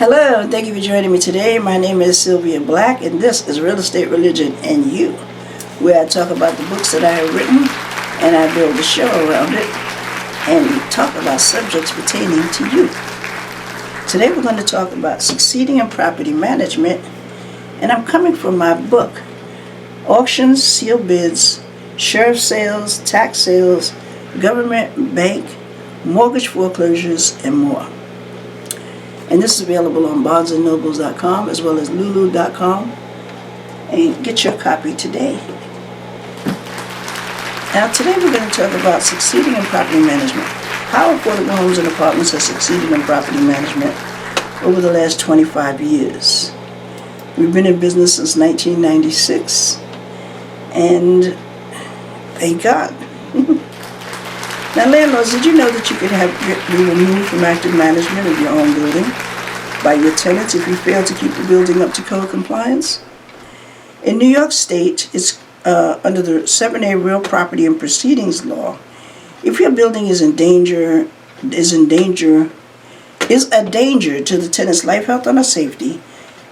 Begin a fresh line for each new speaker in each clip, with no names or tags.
Hello, thank you for joining me today. My name is Sylvia Black, and this is Real Estate, Religion, and You, where I talk about the books that I have written, and I build a show around it, and we talk about subjects pertaining to you. Today we're going to talk about succeeding in property management, and I'm coming from my book, Auctions, Sealed Bids, Sheriff Sales, Tax Sales, Government, Bank, Mortgage Foreclosures, and more. And this is available on barnesandnobles.com as well as lulu.com. And get your copy today. Now today we're going to talk about succeeding in property management. How affordable homes and apartments have succeeded in property management over the last 25 years. We've been in business since 1996. And thank God. Now, landlords, did you know that you could be removed from active management of your own building by your tenants if you fail to keep the building up to code compliance? In New York State, it's under the 7A Real Property and Proceedings Law. If your building is a danger to the tenant's life, health, or safety,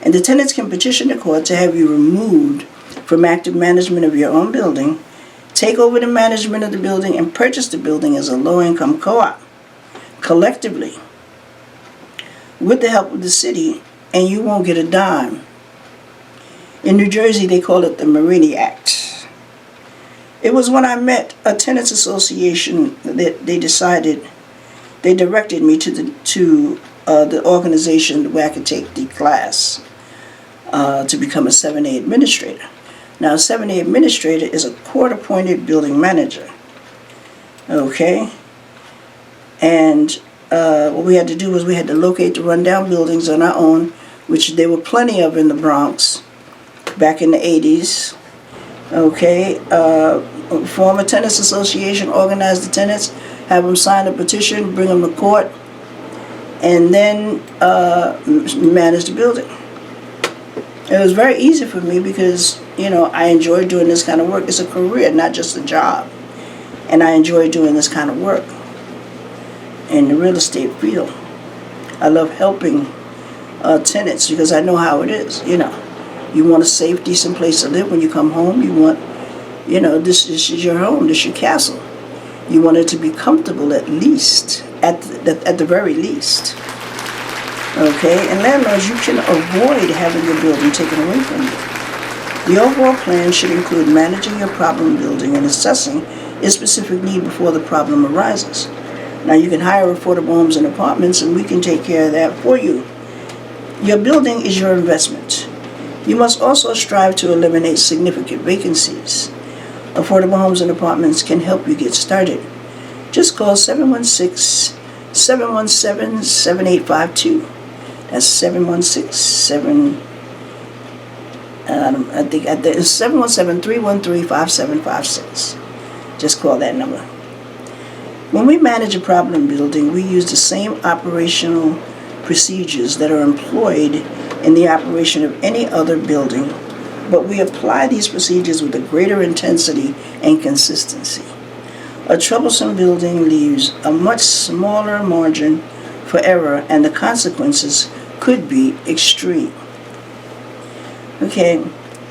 and the tenants can petition the court to have you removed from active management of your own building, take over the management of the building, and purchase the building as a low-income co-op, collectively, with the help of the city, and you won't get a dime. In New Jersey, they call it the Marini Act. It was when I met a tenants association that they directed me to the organization where I could take the class to become a 7A administrator. Now, a 7A administrator is a court-appointed building manager. Okay? And what we had to do was we had to locate the rundown buildings on our own, which there were plenty of in the Bronx back in the 80s. Okay? Form a tenants association, organize the tenants, have them sign a petition, bring them to court, and then manage the building. It was very easy for me because, I enjoy doing this kind of work. It's a career, not just a job. And I enjoy doing this kind of work in the real estate field. I love helping tenants because I know how it is, You want a safe, decent place to live when you come home. You want, this is your home, this is your castle. You want it to be comfortable at least, at the very least. Okay, and landlords, you can avoid having your building taken away from you. The overall plan should include managing your problem building and assessing its specific need before the problem arises. Now, you can hire affordable homes and apartments, and we can take care of that for you. Your building is your investment. You must also strive to eliminate significant vacancies. Affordable homes and apartments can help you get started. Just call 716-717-7852. That's 717-313-5756. Just call that number. When we manage a problem building, we use the same operational procedures that are employed in the operation of any other building, but we apply these procedures with a greater intensity and consistency. A troublesome building leaves a much smaller margin for error, and the consequences could be extreme. Okay,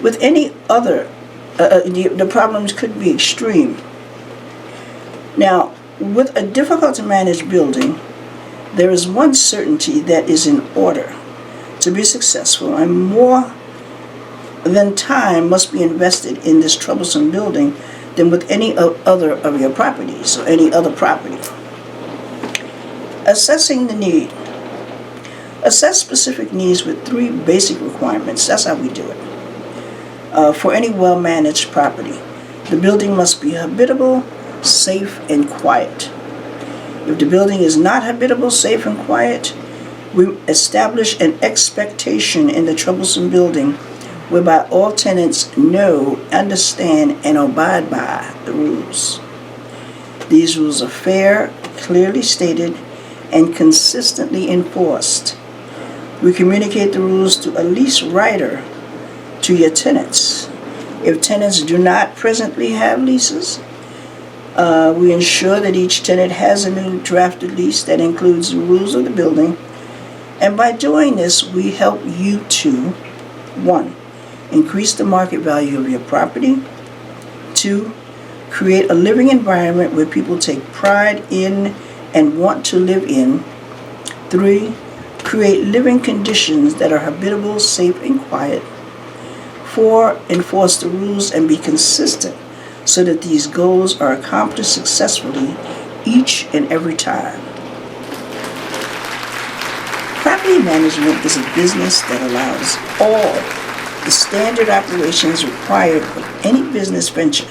with any other, the problems could be extreme. Now, with a difficult to manage building, there is one certainty that is in order to be successful, and more than time must be invested in this troublesome building than with any other of your properties or any other property. Assessing the need. Assess specific needs with 3 basic requirements. That's how we do it. For any well-managed property, the building must be habitable safe, and quiet. If the building is not habitable, safe, and quiet, we establish an expectation in the troublesome building whereby all tenants know, understand, and abide by the rules. These rules are fair, clearly stated, and consistently enforced. We communicate the rules to a lease writer to your tenants. If tenants do not presently have leases, we ensure that each tenant has a new drafted lease that includes the rules of the building. And by doing this, we help you to 1. Increase the market value of your property. 2. Create a living environment where people take pride in and want to live in. 3. Create living conditions that are habitable, safe, and quiet. 4. Enforce the rules and be consistent so that these goals are accomplished successfully each and every time. Property management is a business that allows all the standard operations required of any business venture.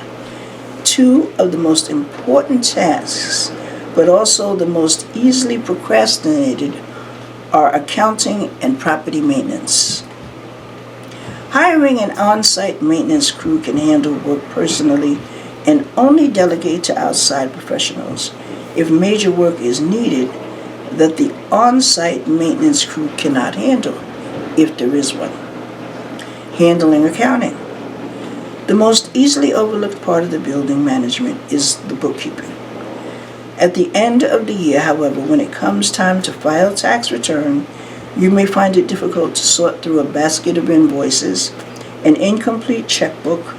2 of the most important tasks, but also the most easily procrastinated, are accounting and property maintenance. Hiring an on-site maintenance crew can handle work personally and only delegate to outside professionals if major work is needed that the on-site maintenance crew cannot handle, if there is one. Handling accounting. The most easily overlooked part of the building management is the bookkeeping. At the end of the year, however, when it comes time to file tax return, you may find it difficult to sort through a basket of invoices, an incomplete checkbook,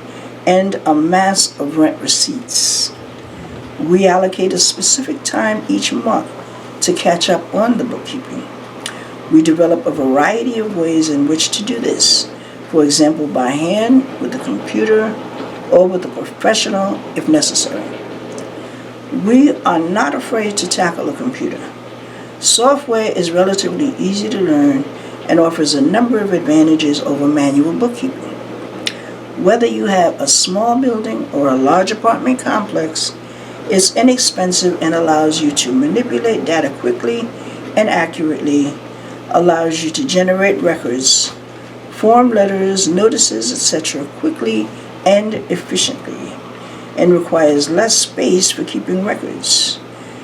and a mass of rent receipts. We allocate a specific time each month to catch up on the bookkeeping. We develop a variety of ways in which to do this, for example, by hand, with a computer, or with a professional if necessary. We are not afraid to tackle a computer. Software is relatively easy to learn and offers a number of advantages over manual bookkeeping. Whether you have a small building or a large apartment complex, it's inexpensive and allows you to manipulate data quickly and accurately, allows you to generate records, form letters, notices, etc. quickly and efficiently, and requires less space for keeping records.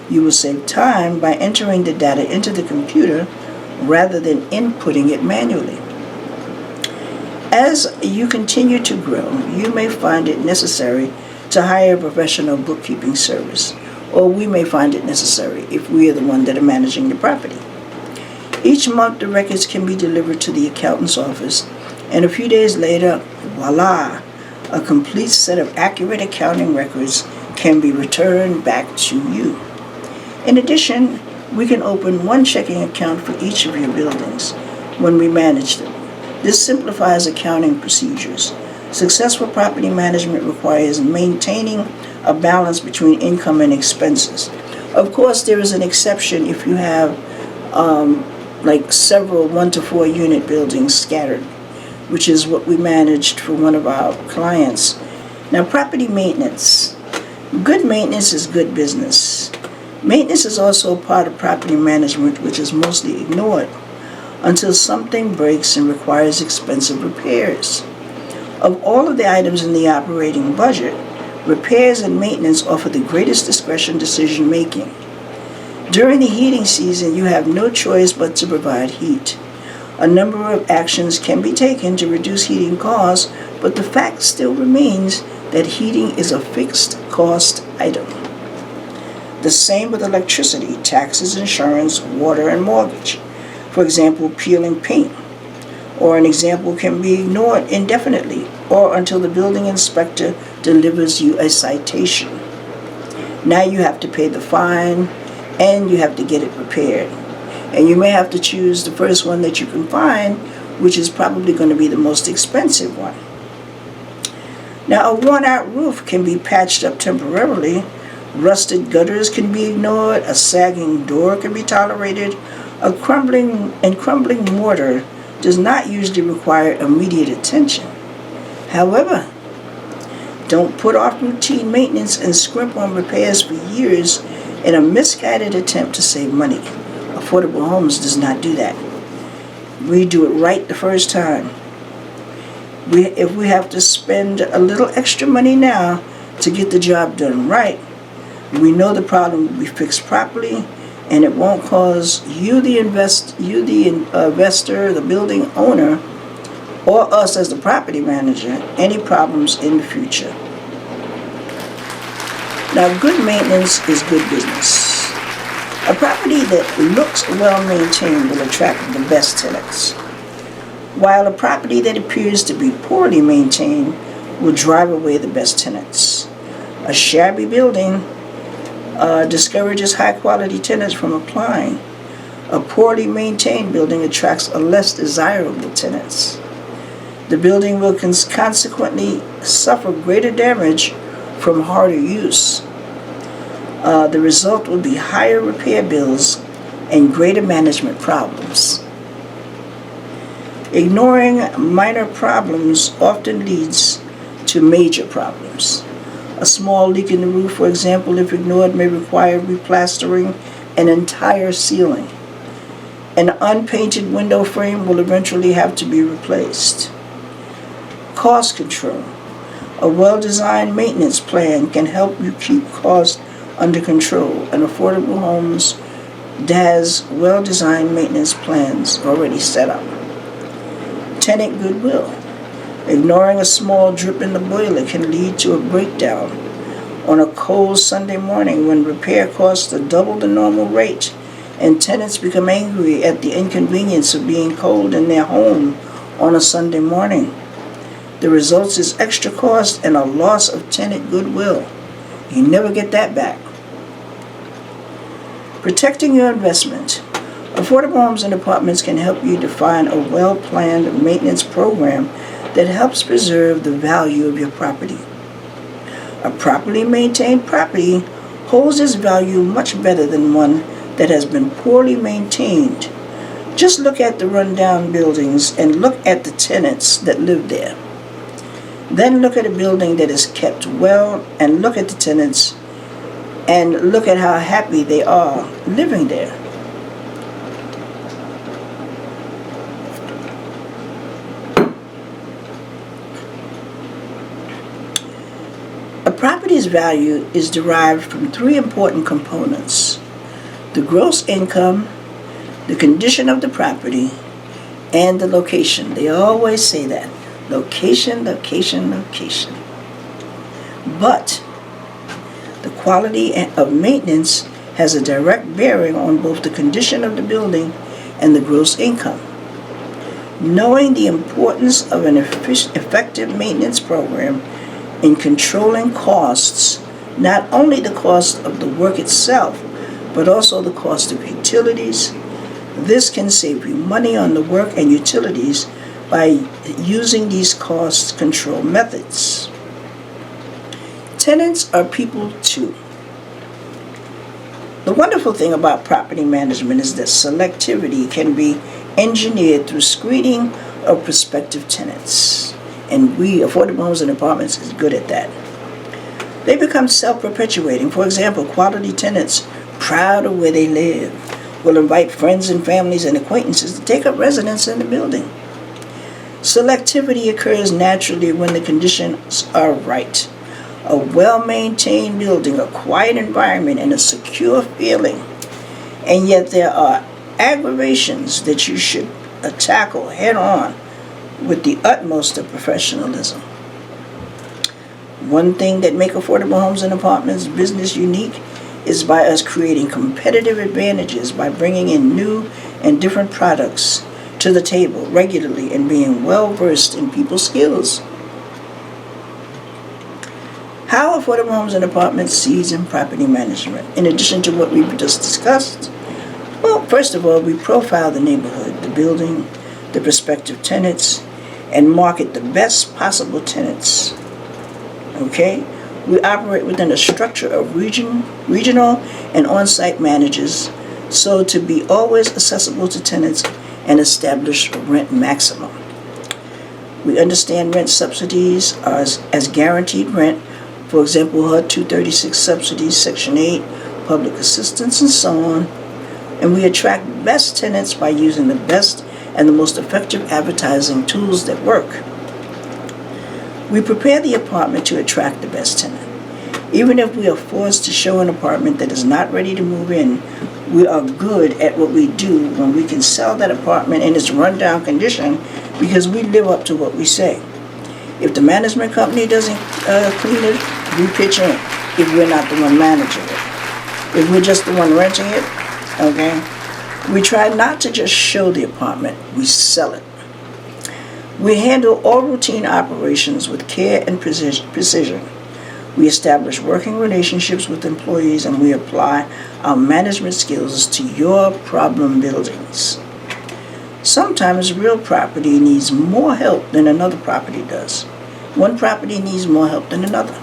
You will save time by entering the data into the computer rather than inputting it manually. As you continue to grow, you may find it necessary to hire a professional bookkeeping service, or we may find it necessary if we are the one that are managing the property. Each month, the records can be delivered to the accountant's office, and a few days later, voila, a complete set of accurate accounting records can be returned back to you. In addition, we can open one checking account for each of your buildings when we manage them. This simplifies accounting procedures. Successful property management requires maintaining a balance between income and expenses. Of course, there is an exception if you have like several 1 to 4 unit buildings scattered, which is what we managed for one of our clients. Now, property maintenance. Good maintenance is good business. Maintenance is also a part of property management which is mostly ignored until something breaks and requires expensive repairs. Of all of the items in the operating budget, repairs and maintenance offer the greatest discretion decision making. During the heating season, you have no choice but to provide heat. A number of actions can be taken to reduce heating costs, but the fact still remains that heating is a fixed cost item. The same with electricity, taxes, insurance, water, and mortgage. For example, peeling paint. Or an example can be ignored indefinitely or until the building inspector delivers you a citation. Now you have to pay the fine and you have to get it repaired. And you may have to choose the first one that you can find, which is probably going to be the most expensive one. Now, a worn-out roof can be patched up temporarily. Rusted gutters can be ignored. A sagging door can be tolerated. A crumbling mortar does not usually require immediate attention. However, Don't put off routine maintenance and scrimp on repairs for years in a misguided attempt to save money. Affordable Homes does not do that. We do it right the first time. If we have to spend a little extra money now to get the job done right, we know the problem will be fixed properly, and it won't cause you, the investor, the building owner, or us as the property manager, any problems in the future. Now, good maintenance is good business. A property that looks well maintained will attract the best tenants, while a property that appears to be poorly maintained will drive away the best tenants. A shabby building discourages high-quality tenants from applying. A poorly maintained building attracts a less desirable tenants. The building will consequently suffer greater damage from harder use. The result will be higher repair bills and greater management problems. Ignoring minor problems often leads to major problems. A small leak in the roof, for example, if ignored, may require replastering an entire ceiling. An unpainted window frame will eventually have to be replaced. Cost control. A well-designed maintenance plan can help you keep costs under control, and Affordable Homes has well-designed maintenance plans already set up. Tenant goodwill. Ignoring a small drip in the boiler can lead to a breakdown on a cold Sunday morning when repair costs are double the normal rate, and tenants become angry at the inconvenience of being cold in their home on a Sunday morning. The result is extra cost and a loss of tenant goodwill. You never get that back. Protecting your investment. Affordable Homes and Apartments can help you define a well-planned maintenance program that helps preserve the value of your property. A properly maintained property holds its value much better than one that has been poorly maintained. Just look at the rundown buildings and look at the tenants that live there. Then look at a building that is kept well and look at the tenants and look at how happy they are living there. A property's value is derived from three important components: the gross income, the condition of the property, and the location. They always say that. Location, location, location. But the quality of maintenance has a direct bearing on both the condition of the building and the gross income. Knowing the importance of an effective maintenance program in controlling costs, not only the cost of the work itself, but also the cost of utilities. This can save you money on the work and utilities by using these cost control methods. Tenants are people too. The wonderful thing about property management is that selectivity can be engineered through screening of prospective tenants. And we, Affordable Homes and Apartments, is good at that. They become self-perpetuating. For example, quality tenants, proud of where they live, will invite friends and families and acquaintances to take up residence in the building. Selectivity occurs naturally when the conditions are right. A well-maintained building, a quiet environment, and a secure feeling. And yet there are aggravations that you should tackle head-on with the utmost of professionalism. One thing that makes Affordable Homes and Apartments business unique is by us creating competitive advantages by bringing in new and different products to the table regularly and being well versed in people's skills. How Affordable Homes and Apartments sees in property management, in addition to what we've just discussed? Well, first of all, we profile the neighborhood, the building, the prospective tenants, and market the best possible tenants. Okay? We operate within a structure of regional and on-site managers, so to be always accessible to tenants and establish a rent maximum. We understand rent subsidies as guaranteed rent, for example, HUD 236 subsidies, Section 8, public assistance, and so on. And we attract best tenants by using the best and the most effective advertising tools that work. We prepare the apartment to attract the best tenant. Even if we are forced to show an apartment that is not ready to move in, we are good at what we do when we can sell that apartment in its rundown condition because we live up to what we say. If the management company doesn't clean it, we pitch in if we're not the one managing it. If we're just the one renting it, okay? We try not to just show the apartment, we sell it. We handle all routine operations with care and precision. We establish working relationships with employees and we apply our management skills to your problem buildings. Sometimes real property needs more help than another property does. One property needs more help than another.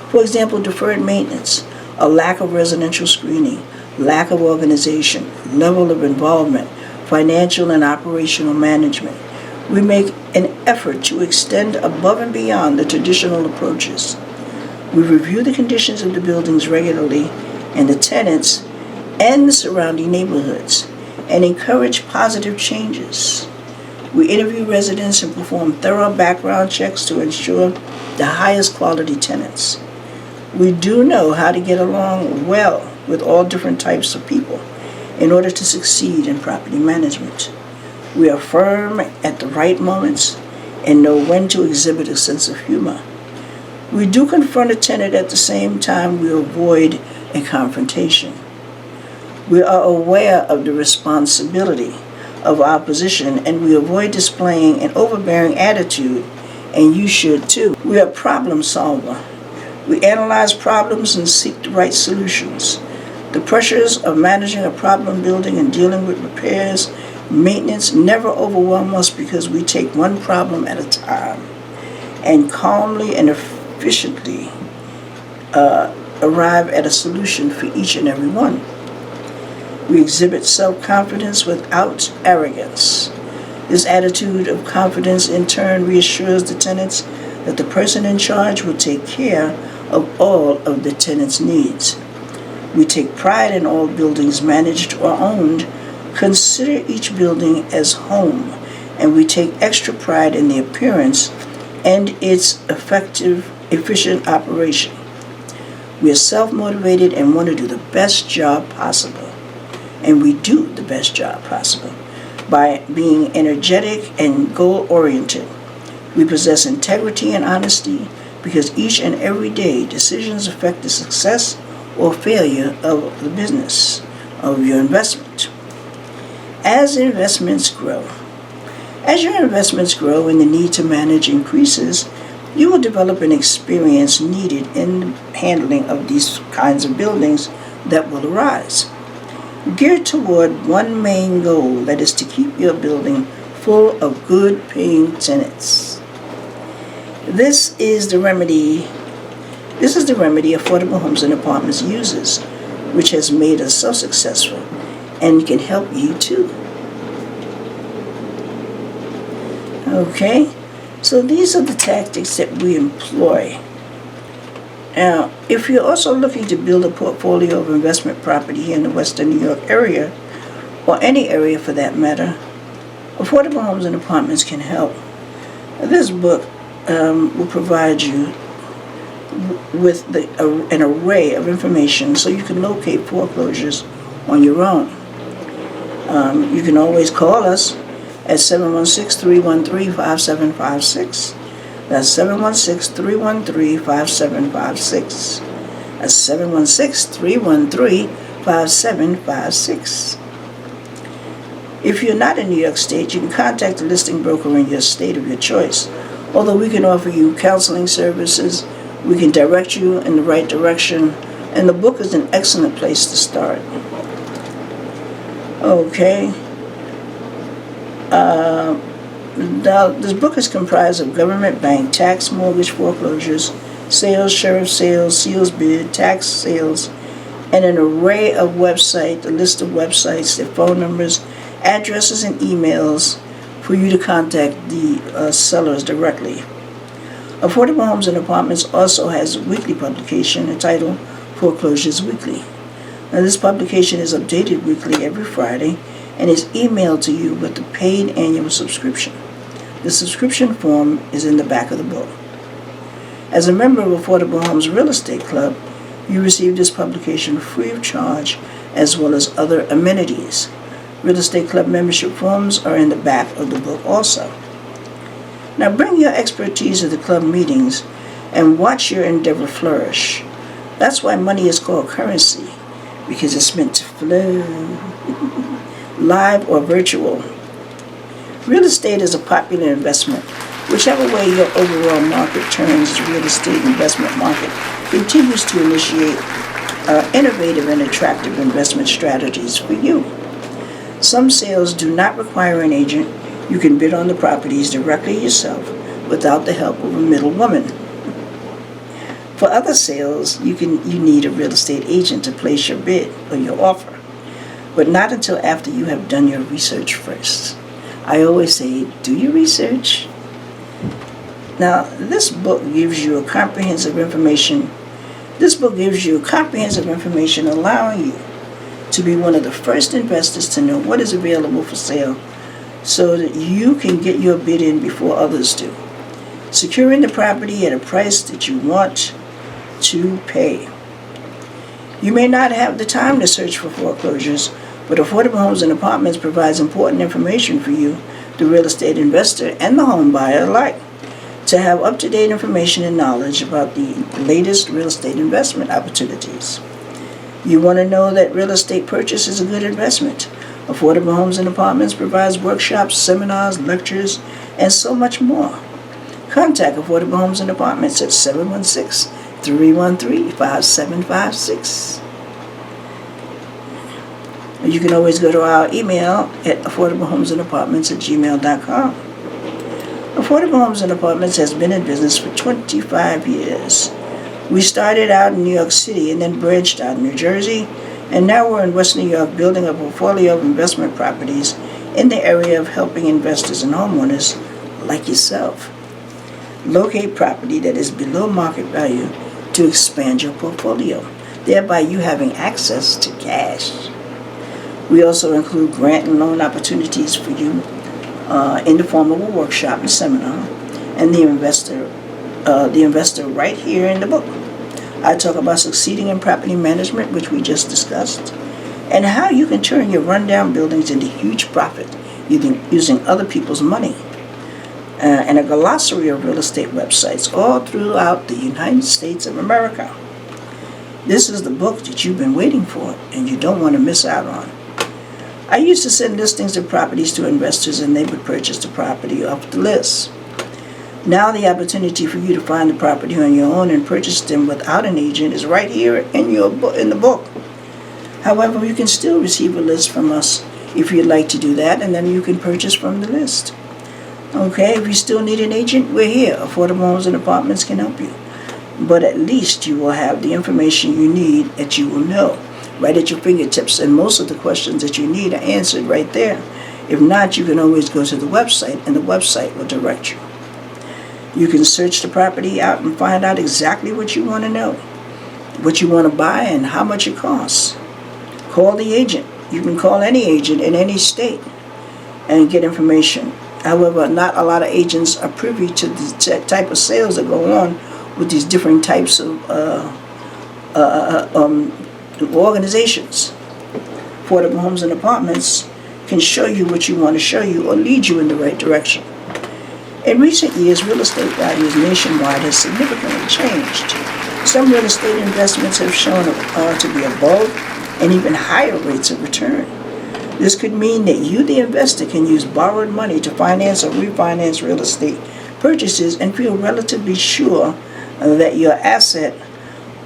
For example, deferred maintenance, a lack of residential screening, lack of organization, level of involvement, financial and operational management. We make an effort to extend above and beyond the traditional approaches. We review the conditions of the buildings regularly and the tenants and the surrounding neighborhoods and encourage positive changes. We interview residents and perform thorough background checks to ensure the highest quality tenants. We do know how to get along well with all different types of people in order to succeed in property management. We are firm at the right moments and know when to exhibit a sense of humor. We do confront a tenant at the same time we avoid a confrontation. We are aware of the responsibility of our position and we avoid displaying an overbearing attitude, and you should too. We are problem solver. We analyze problems and seek the right solutions. The pressures of managing a problem building and dealing with repairs, maintenance never overwhelm us because we take one problem at a time and calmly and efficiently arrive at a solution for each and every one. We exhibit self-confidence without arrogance. This attitude of confidence in turn reassures the tenants that the person in charge will take care of all of the tenants' needs. We take pride in all buildings managed or owned, consider each building as home, and we take extra pride in the appearance and its efficient operation. We are self-motivated and want to do the best job possible. And we do the best job possible by being energetic and goal-oriented. We possess integrity and honesty because each and every day decisions affect the success or failure of the business, of your investment. As your investments grow and the need to manage increases, you will develop an experience needed in the handling of these kinds of buildings that will arise, geared toward one main goal, that is to keep your building full of good paying tenants. This is the remedy Affordable Homes and Apartments uses, which has made us so successful and can help you too. Okay, so these are the tactics that we employ. Now, if you're also looking to build a portfolio of investment property here in the Western New York area, or any area for that matter, Affordable Homes and Apartments can help. This book will provide you with an array of information so you can locate foreclosures on your own. You can always call us at 716-313-5756. That's 716-313-5756. That's 716-313-5756. If you're not in New York State, you can contact a listing broker in your state of your choice. Although we can offer you counseling services, we can direct you in the right direction, and the book is an excellent place to start. Okay. Now, this book is comprised of government, bank, tax, mortgage, foreclosures, sales, sheriff sales, seals bid, tax sales, and an array of websites, a list of websites, their phone numbers, addresses, and emails for you to contact the sellers directly. Affordable Homes and Apartments also has a weekly publication entitled Foreclosures Weekly. Now, this publication is updated weekly every Friday and is emailed to you with the paid annual subscription. The subscription form is in the back of the book. As a member of Affordable Homes Real Estate Club, you receive this publication free of charge, as well as other amenities. Real Estate Club membership forms are in the back of the book also. Now bring your expertise to the club meetings and watch your endeavor flourish. That's why money is called currency, because it's meant to flow, live or virtual. Real estate is a popular investment. Whichever way your overall market turns, the real estate investment market continues to initiate innovative and attractive investment strategies for you. Some sales do not require an agent. You can bid on the properties directly yourself without the help of a middlewoman. For other sales, you need a real estate agent to place your bid or your offer, but not until after you have done your research first. I always say, do your research. Now, this book gives you comprehensive information allowing you to be one of the first investors to know what is available for sale so that you can get your bid in before others do, securing the property at a price that you want to pay. You may not have the time to search for foreclosures, but Affordable Homes and Apartments provides important information for you, the real estate investor and the home buyer alike, to have up-to-date information and knowledge about the latest real estate investment opportunities. You want to know that real estate purchase is a good investment. Affordable Homes and Apartments provides workshops, seminars, lectures, and so much more. Contact Affordable Homes and Apartments at 716-313-5756. You can always go to our email at affordablehomesandapartments@gmail.com. Affordable Homes and Apartments has been in business for 25 years. We started out in New York City and then branched out in New Jersey, and now we're in West New York building a portfolio of investment properties in the area of helping investors and homeowners like yourself locate property that is below market value to expand your portfolio, thereby you having access to cash. We also include grant and loan opportunities for you in the form of a workshop and seminar, and the investor right here in the book. I talk about succeeding in property management, which we just discussed, and how you can turn your rundown buildings into huge profit using other people's money, and a glossary of real estate websites all throughout the United States of America. This is the book that you've been waiting for and you don't want to miss out on. I used to send listings of properties to investors and they would purchase the property off the list. Now the opportunity for you to find the property on your own and purchase them without an agent is right here in the book. However, you can still receive a list from us if you'd like to do that, and then you can purchase from the list. Okay, if you still need an agent, we're here. Affordable Homes and Apartments can help you. But at least you will have the information you need that you will know right at your fingertips, and most of the questions that you need are answered right there. If not, you can always go to the website, and the website will direct you. You can search the property out and find out exactly what you want to know, what you want to buy, and how much it costs. Call the agent. You can call any agent in any state and get information. However, not a lot of agents are privy to the type of sales that go on with these different types of organizations. Affordable Homes and Apartments can show you what you want to show you or lead you in the right direction. In recent years, real estate values nationwide has significantly changed. Some real estate investments have shown to be above and even higher rates of return. This could mean that you, the investor, can use borrowed money to finance or refinance real estate purchases and feel relatively sure that your asset,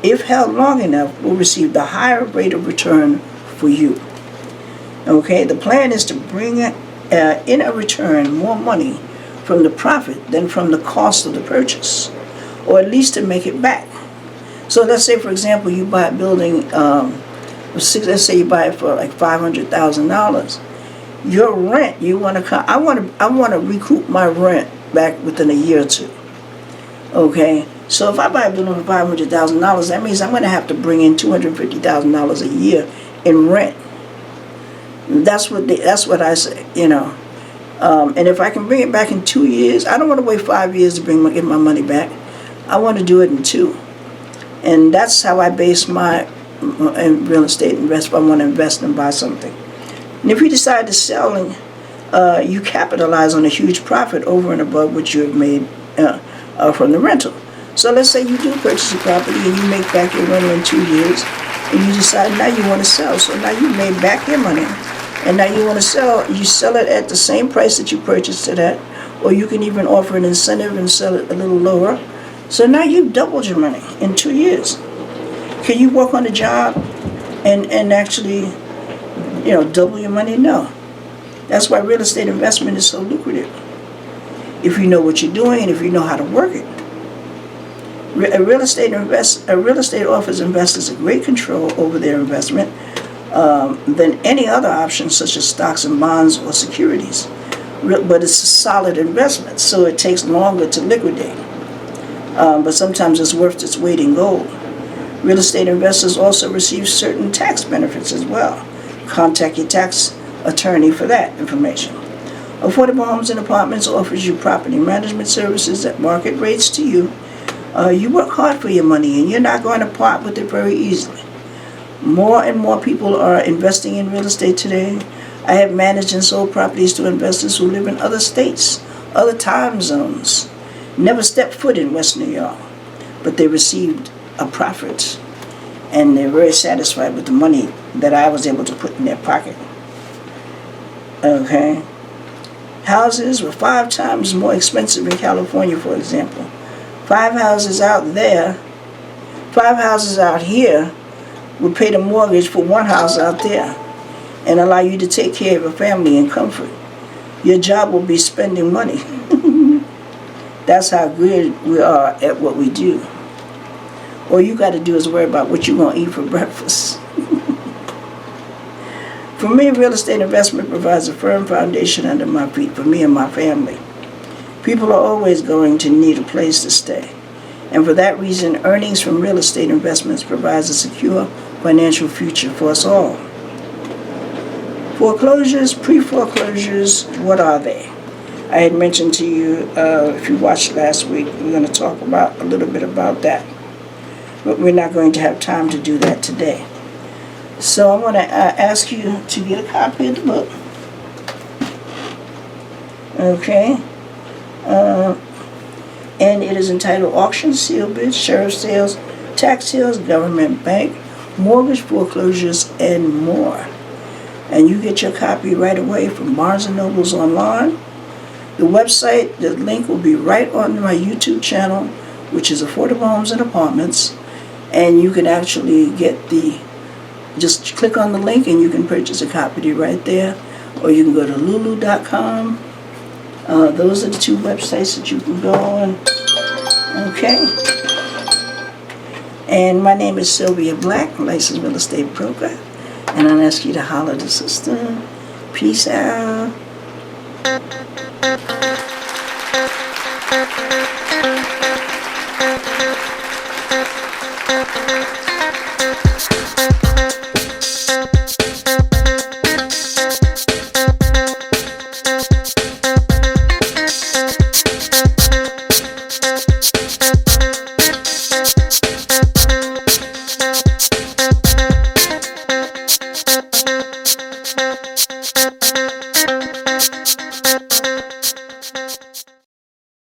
if held long enough, will receive the higher rate of return for you. Okay, the plan is to bring in a return more money from the profit than from the cost of the purchase, or at least to make it back. So let's say, for example, you buy a building, let's say you buy it for like $500,000, Your rent, you want to, I want to recoup my rent back within a year or two. Okay, so if I buy a building for $500,000, that means I'm going to have to bring in $250,000 a year in rent. That's what I say, and if I can bring it back in 2 years, I don't want to wait 5 years to get my money back. I want to do it in 2, and that's how I base my real estate investment. I want to invest and buy something. And if you decide to sell, and you capitalize on a huge profit over and above what you have made from the rental. So let's say you do purchase a property and you make back your rental in 2 years, and you decide now you want to sell. So now you made back your money, and now you want to sell. You sell it at the same price that you purchased it at, or you can even offer an incentive and sell it a little lower. So now you've doubled your money in 2 years. Can you work on a job and actually, double your money? No. That's why real estate investment is so lucrative. If you know what you're doing and if you know how to work it. A real estate offers investors a great control over their investment than any other option, such as stocks and bonds or securities. But it's a solid investment, so it takes longer to liquidate. But sometimes it's worth its weight in gold. Real estate investors also receive certain tax benefits as well. Contact your tax attorney for that information. Affordable Homes and Apartments offers you property management services at market rates to you. You work hard for your money, and you're not going to part with it very easily. More and more people are investing in real estate today. I have managed and sold properties to investors who live in other states, other time zones, never stepped foot in West New York, but they received a profit, and they're very satisfied with the money that I was able to put in their pocket. Okay. Houses were 5 times more expensive in California, for example. 5 houses out there, 5 houses out here would pay the mortgage for 1 house out there and allow you to take care of your family in comfort. Your job will be spending money. That's how good we are at what we do. All you got to do is worry about what you're going to eat for breakfast. For me, real estate investment provides a firm foundation under my feet for me and my family. People are always going to need a place to stay. And for that reason, earnings from real estate investments provides a secure financial future for us all. Foreclosures, pre-foreclosures, what are they? I had mentioned to you, if you watched last week, we're going to talk about a little bit about that. But we're not going to have time to do that today. So I'm going to ask you to get a copy of the book. Okay. And it is entitled Auction, Seal Bids, Sheriff Sales, Tax Sales, Government Bank, Mortgage Foreclosures, and more. And you get your copy right away from Barnes & Noble's online. The website, the link will be right on my YouTube channel, which is Affordable Homes and Apartments. And you can actually just click on the link and you can purchase a copy right there. Or you can go to lulu.com. Those are the 2 websites that you can go on. Okay. And my name is Sylvia Black, licensed real estate broker. And I'll ask you to holler the sister. Peace out.